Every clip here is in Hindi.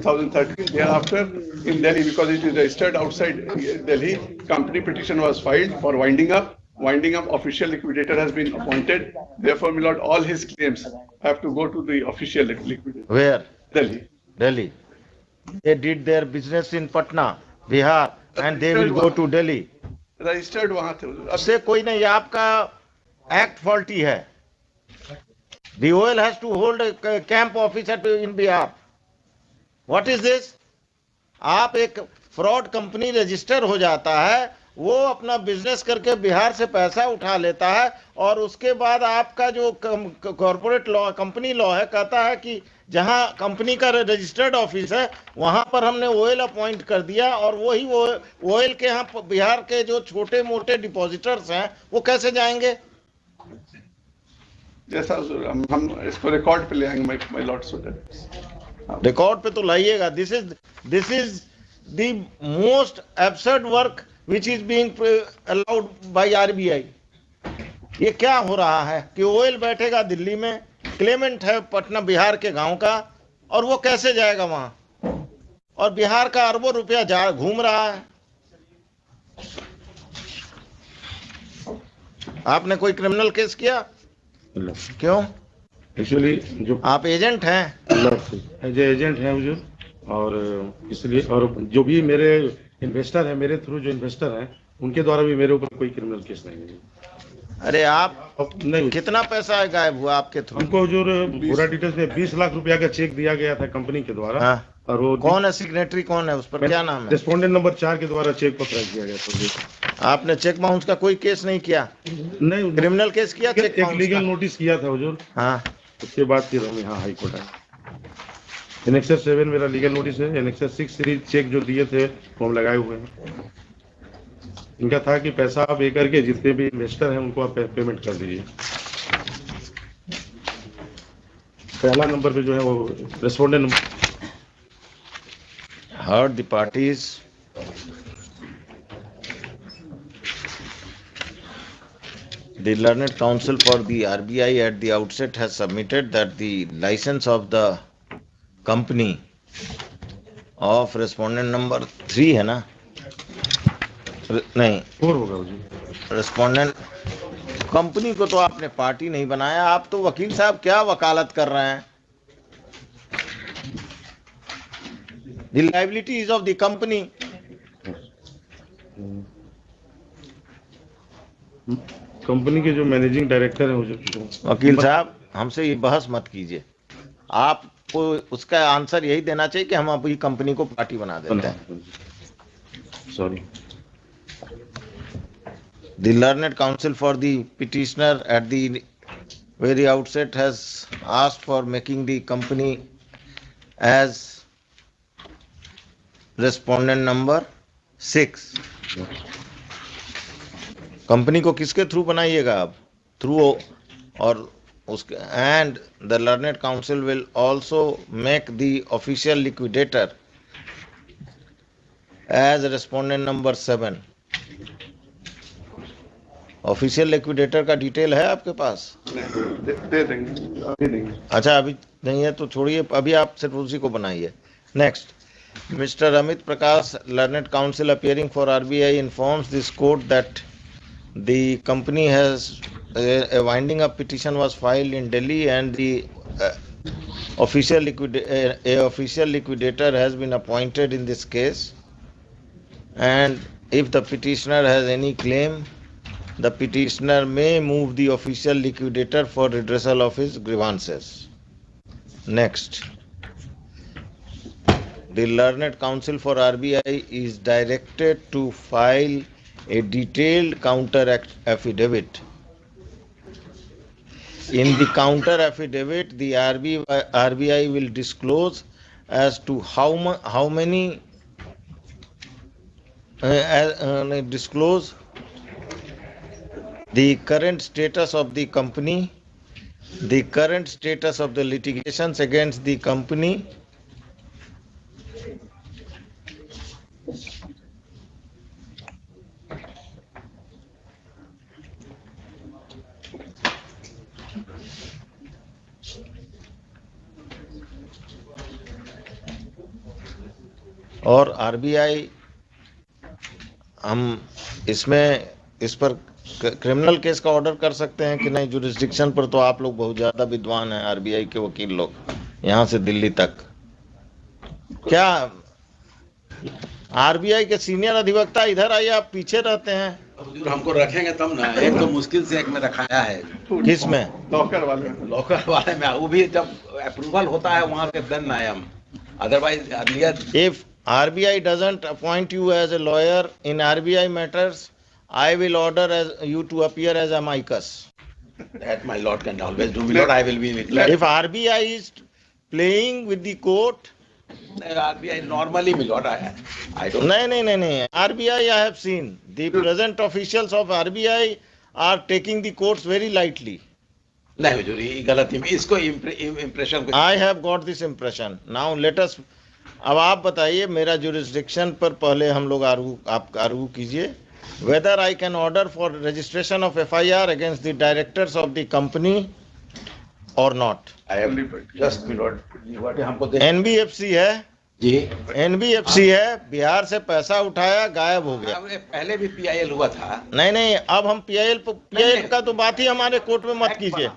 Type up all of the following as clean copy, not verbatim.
2013. Thereafter, in Delhi, because it is registered outside Delhi, company petition was filed for winding up. Winding up, official liquidator has been appointed. Therefore, my lord, all his claims have to go to the official liquidator. Where? Delhi. Delhi. They did their business in Patna, Bihar, and they will go to Delhi. Registered वहां थे उससे कोई नहीं, आपका एक्ट फॉल्टी है. The OL has to hold a camp office in Bihar. What is this? आप एक फ्रॉड कंपनी रजिस्टर हो जाता है, वो अपना बिजनेस करके बिहार से पैसा उठा लेता है, और उसके बाद आपका जो कॉर्पोरेट लॉ, कंपनी लॉ है, कहता है कि जहां कंपनी का रजिस्टर्ड ऑफिस है वहां पर हमने ओएल अपॉइंट कर दिया, और वही ओएल के यहाँ बिहार के जो छोटे मोटे डिपॉजिटर्स हैं वो कैसे जाएंगे? जैसा हम इसको रिकॉर्ड पे ले आएंगे माय लॉर्ड सुडर. रिकॉर्ड पे तो लाइएगा. This is the most absurd work which is being allowed by RBI. ये क्या हो रहा है कि ओएल बैठेगा दिल्ली में, क्लेमेंट है पटना बिहार के गांव का, और वो कैसे जाएगा वहां? और बिहार का अरबों रुपया जा घूम रहा है. आपने कोई क्रिमिनल केस किया? क्यों? एक्चुअली जो आप एजेंट हैं? एज एजेंट हैं हुजूर, और इसलिए, और जो भी मेरे इन्वेस्टर हैं, मेरे थ्रू जो इन्वेस्टर हैं, उनके द्वारा भी मेरे ऊपर कोई क्रिमिनल केस नहीं है. अरे आप नहीं, कितना पैसा गायब हुआ आपके थ्रू? हमको हुजूर पूरा डिटेल्स में 20 लाख रुपया का चेक दिया गया था कंपनी के द्वारा. हाँ. और वो कौन है सिग्नेटरी, कौन है उस पर, क्या नाम है? रेस्पोंडेंट नंबर 4 के द्वारा चेक पत्र किया गया था. आपने चेक बाउंस का कोई केस नहीं किया? नहीं, क्रिमिनल केस किया? चेक एक बाउंस लीगल का? नोटिस किया था हुजूर. हाँ. उसके बाद फिर हम यहाँ हाई कोर्ट आए. एनेक्सर 7 मेरा लीगल नोटिस है. एनेक्सर 6 सीरीज चेक जो दिए थे वो हम लगाए हुए हैं. इनका था कि पैसा आप ये करके जितने भी इन्वेस्टर हैं उनको आप पेमेंट कर दीजिए. पहला नंबर पे जो है वो respondent number. Heard the parties. The Learned Counsel for the RBI at the outset has submitted that the license of the company of respondent number 3 है ना? नहीं, 4 होगा हुजूर. रेस्पोंडेंट कंपनी को तो आपने पार्टी नहीं बनाया. आप तो वकील साहब क्या वकालत कर रहे हैं? The liability is of the company. Company के जो मैनेजिंग डायरेक्टर हैं हुजूर. वकील साहब हमसे ये बहस मत कीजिए. आपको उसका आंसर यही देना चाहिए कि हम अभी कंपनी को पार्टी बना देते हैं. Sorry. The learned counsel for the petitioner at the very outset has asked for making the company as respondent number 6. Company को किसके थ्रू बनाइएगा आप? थ्रू, और उसके, and the learned counsel will also make the official liquidator as respondent number 7. Official liquidator का डिटेल है आपके पास? दे देंगे, अभी देंगे. अच्छा, अभी नहीं है तो छोड़िए, अभी आप सिर्फ उसी को बनाइए. Next, mister Amit Prakash, learned council appearing for RBI, informs this court that the company has a winding up petition was filed in Delhi, and the official liquidator has been appointed in this case, and if the petitioner has any claim, the petitioner may move the official liquidator for redressal of his grievances. Next, the learned counsel for RBI is directed to file a detailed counter affidavit. In the counter affidavit, the RBI will disclose as to how many disclose the current status of the company, the current status of the litigations against the company, और आरबीआई, हम इसमें इस पर क्रिमिनल केस का ऑर्डर कर सकते हैं कि नहीं? जुरिस्डिक्शन पर तो आप लोग बहुत ज्यादा विद्वान हैं, आरबीआई के वकील लोग, यहाँ से दिल्ली तक। क्या आरबीआई के सीनियर अधिवक्ता इधर आइए, आप पीछे रहते हैं। हुजूर हमको रखेंगे तब ना, एक तो मुश्किल से एक में रखाया है किस में? लॉकर वाले। लॉकर वाले में, वो भी जब अप्रूवल होता है वहां से then I am, otherwise earlier. If RBI doesn't appoint you as a lawyer in RBI matters, I will order you to appear as amicus. that my lord can always do, my lord, I will be If RBI is playing with the court, RBI normally, my lord, I don't नहीं, RBI I have seen, the present officials of RBI are taking the courts very lightly. नहीं हुजूर, ये गलत है, इसको इम्प्रेशन को I have got this impression. Now let us, अब आप बताइए, मेरा jurisdiction पर पहले हम लोग आप आर्गू कीजिए, whether I can order for registration of FIR against the directors of the company or not. I have just, my lord, what हमको दे NBFC है, जी। NBFC है, बिहार से पैसा उठाया, गायब हो गया। हमने पहले भी PIL हुआ था नहीं, अब हम PIL का तो बात ही हमारे कोर्ट में मत कीजिए।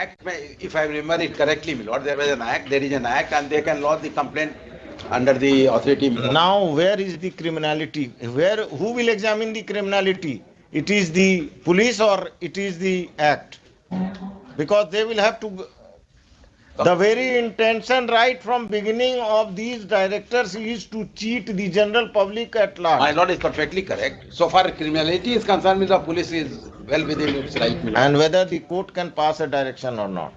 एक्ट में, if I remember it correctly, my lord, there was an act, there is an act, and they can lodge the complaint under the authority. Now where is the criminality? Who will examine the criminality? It is the police or it is the act? Because they will have to, the very intention right from beginning of these directors is to cheat the general public at My large. lord is perfectly correct. So far criminality is concerned, the police is well within its right, my lord. And whether the court can pass a direction or not.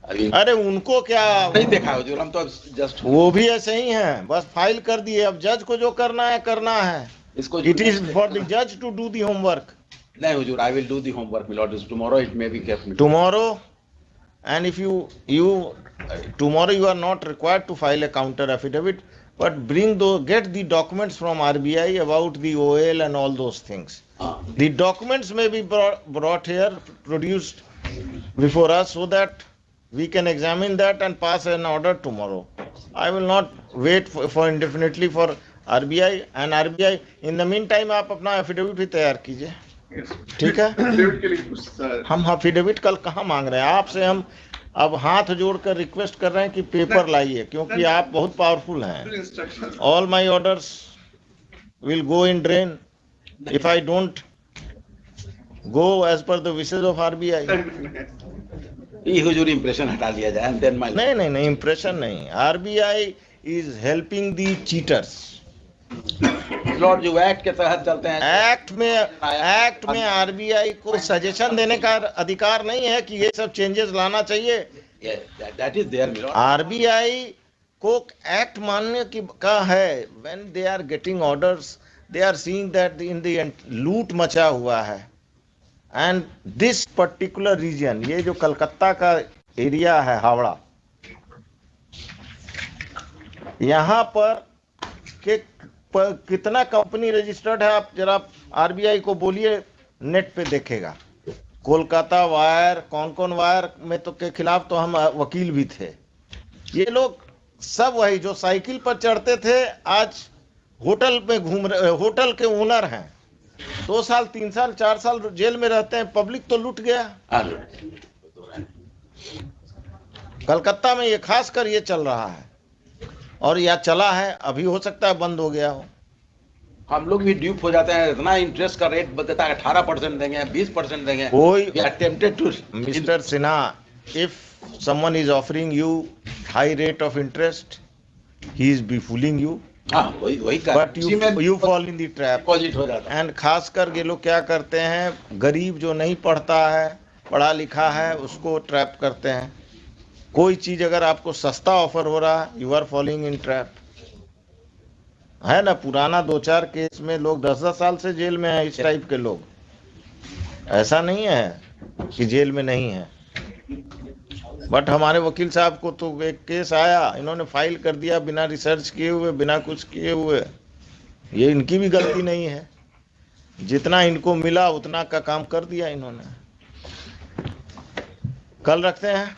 अभी अरे उनको क्या, नहीं देखा हुजूर, हम तो जस्ट वो भी ऐसे ही हैं, बस फाइल कर दिए, अब जज को जो करना है करना है। इसको It is for the judge to do the homework. नहीं हुजूर, I will do the homework, my lord. Tomorrow it may be kept. Tomorrow, and if you tomorrow you are not required to file a counter affidavit, but get the documents from RBI about the OL and all those things. हाँ, The documents may be brought here, produced before us, so that we can examine that and pass an order tomorrow. I will not wait for indefinitely for RBI, and RBI in the meantime आप अपना एफिडेविट भी तैयार कीजिए, ठीक है? डेविड के लिए कुछ हम एफिडेविट कल कहाँ मांग रहे हैं आपसे, हम अब हाथ जोड़कर रिक्वेस्ट कर रहे हैं कि पेपर लाइए, क्योंकि आप बहुत पावरफुल हैं। Instruction All my orders will go in drain if I don't go as per the wishes of RBI. ये हुजूर इम्प्रेशन हटा लिया जाए, and then my lord. नहीं, इम्प्रेशन नहीं। RBI is helping the cheaters. Lord जो एक्ट के तहत चलते हैं, एक्ट में RBI को सजेशन देने का अधिकार नहीं है कि ये सब चेंजेस लाना चाहिए। That is there, my lord. RBI को एक्ट मानने की का है। When they are getting orders, they are seeing that in the end लूट मचा हुआ है, and this particular region, ये जो कलकत्ता का एरिया है, हावड़ा, यहाँ पर कितना कंपनी रजिस्टर्ड है, आप जरा RBI को बोलिए, नेट पे देखेगा। कोलकाता वायर, कौन वायर में तो के खिलाफ तो हम वकील भी थे। ये लोग सब वही जो साइकिल पर चढ़ते थे, आज होटल में घूम रहे, होटल के ओनर हैं, 2 साल 3 साल 4 साल जेल में रहते हैं। पब्लिक तो लूट गया। हाँ, लॉर्ड। कलकत्ता में ये खास कर ये चल रहा है, और या चला है, अभी हो सकता है बंद हो गया हो। हम लोग भी ड्यूप हो जाते हैं, इतना इंटरेस्ट का रेट बताता है, 18% देंगे, 20% देंगे। कोई We are tempted to Mr. Sinha, if someone is offering you high rate of interest, he is be fooling you, हाँ, वही कर, but you fall in the trap. Deposit हो जाता है। एंड खासकर ये लोग क्या करते हैं, गरीब जो नहीं पढ़ता है, पढ़ा लिखा है, उसको ट्रैप करते हैं। कोई चीज अगर आपको सस्ता ऑफर हो रहा है, you are following in trap, है ना? पुराना 2-4 केस में लोग 10-10 साल से जेल में हैं, इस टाइप के लोग। ऐसा नहीं है कि जेल में नहीं है, बट हमारे वकील साहब को तो एक केस आया, इन्होंने फाइल कर दिया बिना रिसर्च किए हुए, बिना कुछ किए हुए। ये इनकी भी गलती नहीं है, जितना इनको मिला उतना का काम कर दिया इन्होंने। कल रखते हैं।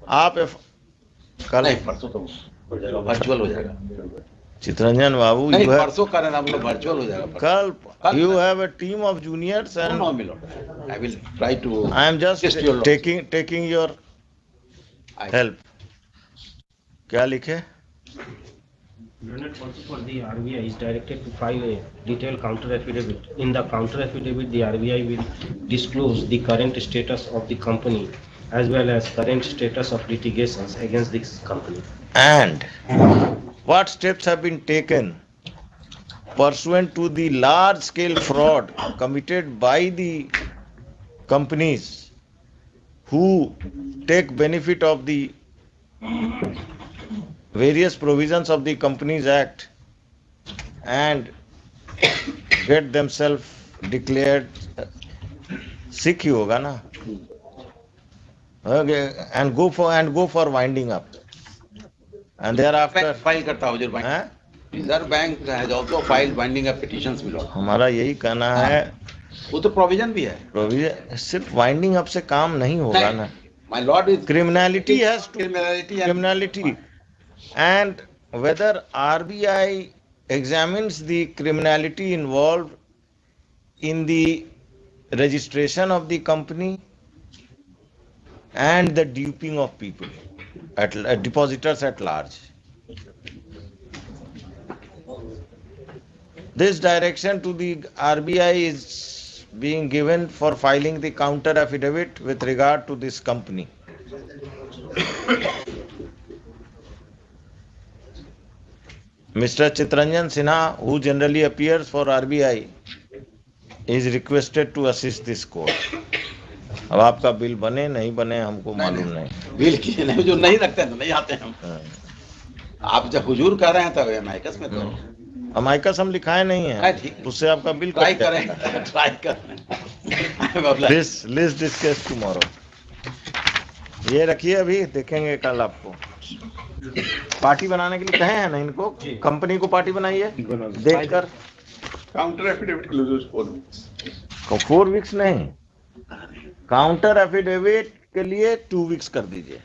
आप कल नहीं परसों तो हो जाएगा, वर्चुअल हो जाएगा। चितरंजन बाबू नहीं you have परसों का हम लोग वर्चुअल हो जाएगा। कल you have a team of juniors No, and no, my lord. I will try to. I am just assist your lordship. taking your I- help. क्या लिखे? Unit also for the RBI is directed to file a detailed counter affidavit. In the counter affidavit, the RBI will disclose the current status of the company as well as current status of litigations against this company. And what steps have been taken pursuant to the large scale fraud committed by the companies who take benefit of the various provisions of the Companies Act and get themselves declared Sikh ही होगा ना, okay, and go for winding up and thereafter File करता हूँ Reserve Bank. हैं? Reserve Bank has also filed winding up petitions, my lord. हमारा यही कहना है वो तो प्रोविजन भी है। प्रोविजन सिर्फ वाइंडिंग अप से काम नहीं होगा ना, My lord is criminality has to criminality and criminality and whether RBI examines the criminality involved in the registration of the company and the duping of people at depositors at large. This direction to the RBI is being given for filing the counter affidavit with regard to this company. Mr. Chitranjan Sinha, who generally appears for RBI, is requested to assist this court. अब आपका बिल बने नहीं बने हमको मालूम नहीं। बिल किए नहीं, जो नहीं रखते हैं तो नहीं आते हैं हम। हाँ। आप जब हुजूर कह रहे हैं तब एमआईकस में तो अमाइकस हम लिखाए नहीं हाँ, है, ठीक। उससे आपका बिल ट्राई कट जाएगा। करें, ट्राई करें। Let's discuss tomorrow. ये रखिए, अभी देखेंगे कल आपको। पार्टी बनाने के लिए कहे हैं ना इनको, कंपनी को पार्टी बनाइए देखकर। Counter affidavit closes 4 weeks. 4 weeks नहीं, काउंटर एफिडेविट के लिए 2 weeks कर दीजिए।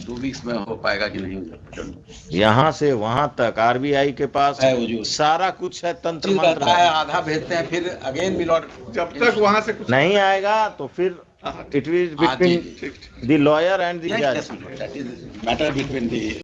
2 weeks में हो पाएगा कि नहीं हो सकता? यहाँ से वहां तक आरबीआई के पास है वजूद। सारा कुछ है, तंत्र चीज मंत्र रहता है, है। आधा भेजते हैं फिर अगेन मिलॉर्ड जब तक वहां से कुछ नहीं आएगा तो फिर it is between the lawyer and the जज। That is matter between the